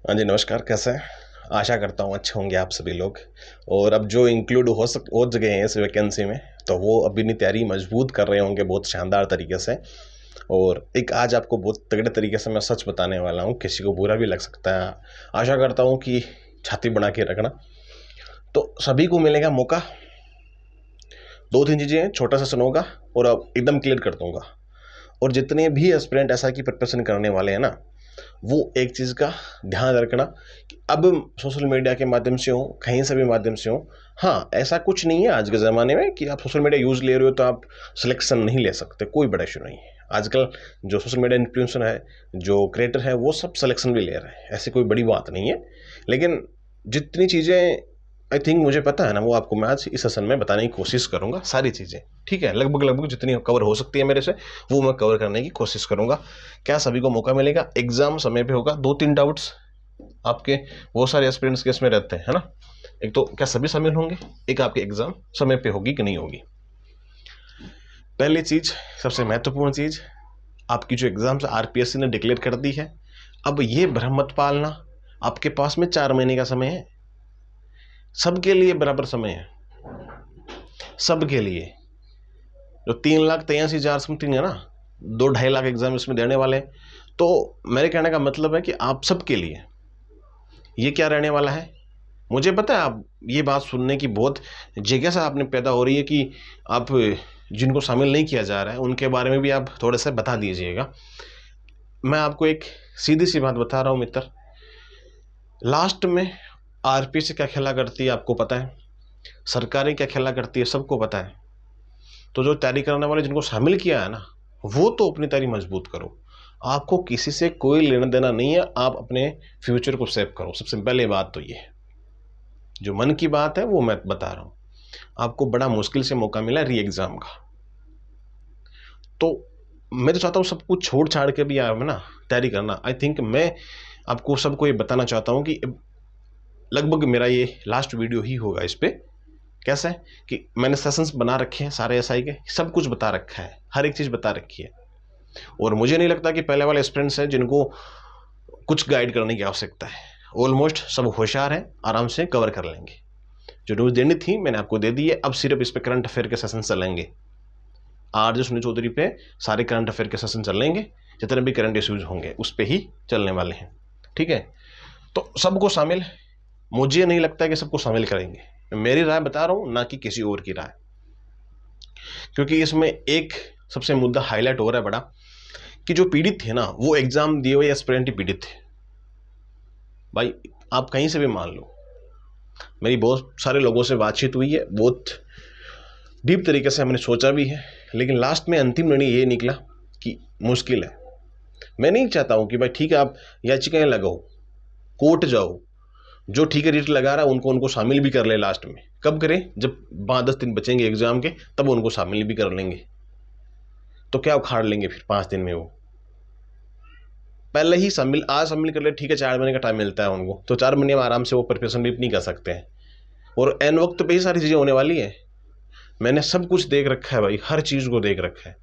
हाँ जी, नमस्कार। कैसे हैं? आशा करता हूँ अच्छे होंगे आप सभी लोग। और अब जो इंक्लूड हो गए हैं इस वैकेंसी में, तो वो अपनी तैयारी मजबूत कर रहे होंगे बहुत शानदार तरीके से। और एक आज आपको बहुत तगड़े तरीके से मैं सच बताने वाला हूँ, किसी को बुरा भी लग सकता है। आशा करता हूँ कि छाती बना के रखना। तो सभी को मिलेगा मौका। दो तीन चीज़ें छोटा सा सुनूंगा और अब एकदम क्लियर कर दूंगा। और जितने भी एस्पिरेंट ऐसा की प्रिपरेशन करने वाले हैं ना, वो एक चीज़ का ध्यान रखना कि अब सोशल मीडिया के माध्यम से हो, कहीं से भी माध्यम से हो, हाँ, ऐसा कुछ नहीं है आज के ज़माने में कि आप सोशल मीडिया यूज़ ले रहे हो तो आप सिलेक्शन नहीं ले सकते। कोई बड़ा इशू नहीं है। आजकल जो सोशल मीडिया इन्फ्लुएंसर है, जो क्रिएटर है, वो सब सिलेक्शन भी ले रहे हैं। ऐसी कोई बड़ी बात नहीं है। लेकिन जितनी चीज़ें आई थिंक मुझे पता है ना, वो आपको मैं आज इस सेशन में बताने की कोशिश करूंगा। सारी चीज़ें ठीक है, लगभग लगभग जितनी कवर हो सकती है मेरे से, वो मैं कवर करने की कोशिश करूंगा। क्या सभी को मौका मिलेगा? एग्जाम समय पे होगा। दो तीन डाउट्स आपके बहुत सारे एस्पिरेंट्स के इसमें रहते हैं, है ना। एक तो क्या सभी शामिल होंगे, एक आपकी एग्जाम समय पे होगी कि नहीं होगी। पहली चीज, सबसे महत्वपूर्ण चीज, आपकी जो एग्जाम्स आरपीएससी ने डिक्लेयर कर दी है। अब ये भ्रम मत पालना, आपके पास में 4 महीने का समय है। सबके लिए बराबर समय है, सबके लिए। जो 3,83,000 समथिंग है ना, 2-2.5 लाख एग्जाम इसमें देने वाले हैं। तो मेरे कहने का मतलब है कि आप सबके लिए ये क्या रहने वाला है। मुझे पता है आप ये बात सुनने की बहुत जिज्ञासा आपने पैदा हो रही है कि आप जिनको शामिल नहीं किया जा रहा है उनके बारे में भी आप थोड़ा सा बता दीजिएगा। मैं आपको एक सीधी सी बात बता रहा हूँ मित्र। लास्ट में आरपीएससी क्या खेला करती है आपको पता है, सरकारें क्या खेला करती है सबको पता है। तो जो तैयारी करने वाले जिनको शामिल किया है ना, वो तो अपनी तैयारी मजबूत करो। आपको किसी से कोई लेना देना नहीं है, आप अपने फ्यूचर को सेव करो। सबसे पहले बात तो ये है, जो मन की बात है वो मैं बता रहा हूँ। आपको बड़ा मुश्किल से मौका मिला री एग्जाम का, तो मैं तो चाहता हूँ सब कुछ छोड़ छाड़ के भी आप ना तैयारी करना। आई थिंक मैं आपको सबको ये बताना चाहता हूँ कि लगभग मेरा ये लास्ट वीडियो ही होगा इस पे। कैसा है कि मैंने सेशंस बना रखे हैं सारे एसआई के, सब कुछ बता रखा है, हर एक चीज़ बता रखी है। और मुझे नहीं लगता कि पहले वाले स्टूडेंट्स हैं जिनको कुछ गाइड करने की आवश्यकता है। ऑलमोस्ट सब होशियार हैं, आराम से कवर कर लेंगे। जो न्यूज़ देनी थी मैंने आपको दे दी है। अब सिर्फ इस पर करंट अफेयर के सेशन चलेंगे। आरजे सुनील चौधरी पे सारे करंट अफेयर के सेशन चलेंगे। जितने भी करंट इश्यूज होंगे उस पर ही चलने वाले हैं, ठीक है। तो सबको शामिल, मुझे नहीं लगता कि सबको शामिल करेंगे। मेरी राय बता रहा हूँ, ना कि किसी और की राय। क्योंकि इसमें एक सबसे मुद्दा हाईलाइट हो रहा है बड़ा, कि जो पीड़ित थे ना, वो एग्जाम दिए हुए एस्पिरेंट ही पीड़ित थे। भाई आप कहीं से भी मान लो, मेरी बहुत सारे लोगों से बातचीत हुई है, बहुत डीप तरीके से हमने सोचा भी है, लेकिन लास्ट में अंतिम निर्णय ये निकला कि मुश्किल है। मैं नहीं चाहता हूँ कि भाई ठीक है आप याचिकाएं लगाओ, कोर्ट जाओ, जो ठीक है रेट लगा रहा है उनको उनको शामिल भी कर ले। लास्ट में कब करें? जब 5-10 दिन बचेंगे एग्जाम के, तब उनको शामिल भी कर लेंगे। तो क्या उखाड़ लेंगे फिर 5 दिन में? वो पहले ही शामिल, आज शामिल कर ले, ठीक है 4 महीने का टाइम मिलता है उनको, तो 4 महीने में आराम से वो प्रिपरेशन भी नहीं कर सकते हैं। और एन वक्त पे ही सारी चीज़ें होने वाली है। मैंने सब कुछ देख रखा है भाई, हर चीज़ को देख रखा है।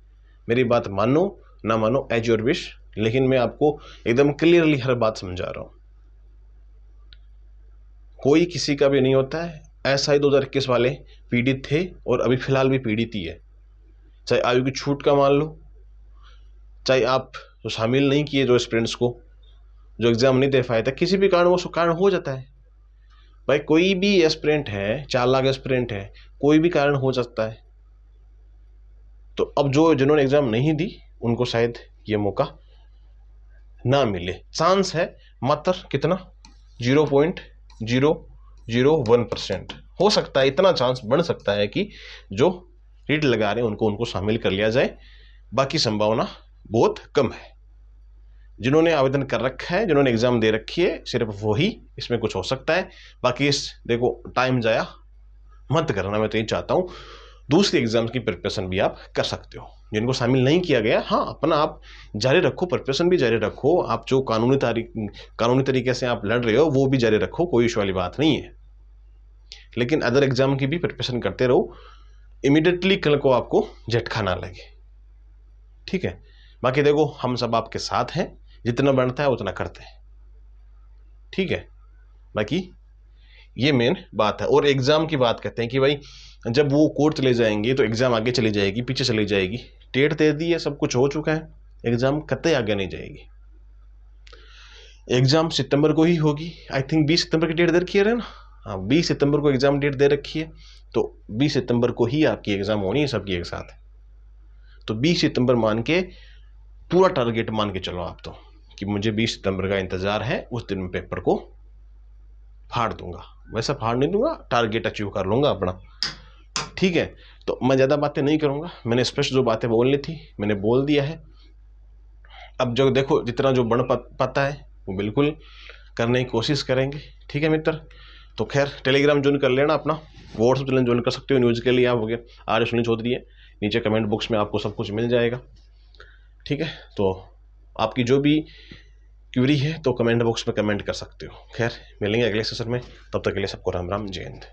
मेरी बात मानो ना मानो एज योर विश, लेकिन मैं आपको एकदम क्लियरली हर बात समझा रहा हूँ। कोई किसी का भी नहीं होता है। ऐसा ही 2021 वाले पीड़ित थे और अभी फिलहाल भी पीड़ित ही है। चाहे आयु की छूट का मान लो, चाहे आप जो शामिल नहीं किए, जो स्टूडेंट्स को जो एग्जाम नहीं दे पाए थे, किसी भी कारण वो कारण हो जाता है। भाई कोई भी एस्पिरेंट है, 4 लाख एस्पिरेंट है, कोई भी कारण हो सकता है। तो अब जो जिन्होंने एग्जाम नहीं दी उनको शायद ये मौका ना मिले। चांस है मात्र कितना, 0.001% हो सकता है। इतना चांस बन सकता है कि जो रीट लगा रहे हैं उनको शामिल कर लिया जाए। बाकी संभावना बहुत कम है। जिन्होंने आवेदन कर रखा है, जिन्होंने एग्जाम दे रखी है, सिर्फ वही इसमें कुछ हो सकता है। बाकी इस देखो टाइम जाया मत करना, मैं तो ये चाहता हूँ। दूसरी एग्जाम की प्रिपरेशन भी आप कर सकते हो। जिनको शामिल नहीं किया गया, हाँ अपना आप जारी रखो, प्रिपरेशन भी जारी रखो। आप जो कानूनी तरीके से आप लड़ रहे हो वो भी जारी रखो, कोई इशू वाली बात नहीं है। लेकिन अदर एग्जाम की भी प्रिपरेशन करते रहो, इमीडिएटली कल को आपको झटका ना लगे, ठीक है। बाकी देखो हम सब आपके साथ हैं, जितना बनता है उतना करते हैं। ठीक है, बाकी ये मेन बात है। और एग्ज़ाम की बात करते हैं कि भाई जब वो कोर्ट चले जाएंगे तो एग्ज़ाम आगे चली जाएगी, पीछे चली जाएगी। डेट दे दी है, सब कुछ हो चुका है, एग्ज़ाम कतई आगे नहीं जाएगी। एग्ज़ाम सितंबर को ही होगी, आई थिंक 20 सितंबर की डेट दे रखी है ना। हाँ, 20 सितंबर को एग्ज़ाम डेट दे रखी है, तो 20 सितंबर को ही आपकी एग्ज़ाम होनी है सबकी एक साथ। तो 20 सितंबर मान के पूरा टारगेट मान के चलो आप तो, कि मुझे 20 सितंबर का इंतज़ार है, उस दिन मैं पेपर को फाड़ दूंगा। वैसा फाड़ नहीं दूंगा, टारगेट अचीव कर लूँगा अपना, ठीक है। तो मैं ज़्यादा बातें नहीं करूँगा, मैंने स्पष्ट जो बातें बोलनी थी मैंने बोल दिया है। अब जो देखो जितना जो बढ़ पाता है वो बिल्कुल करने की कोशिश करेंगे, ठीक है मित्र। तो खैर टेलीग्राम ज्वाइन कर लेना अपना, व्हाट्सएप चैनल ज्वाइन कर सकते हो न्यूज़ के लिए। आप हो गया आर्य सुनील चौधरी है, नीचे कमेंट बॉक्स में आपको सब कुछ मिल जाएगा, ठीक है। तो आपकी जो भी क्यूरी है तो कमेंट बॉक्स में कमेंट कर सकते हो। खैर मिलेंगे अगले सेशन में, तब तक के लिए सबको राम राम, जय हिंद।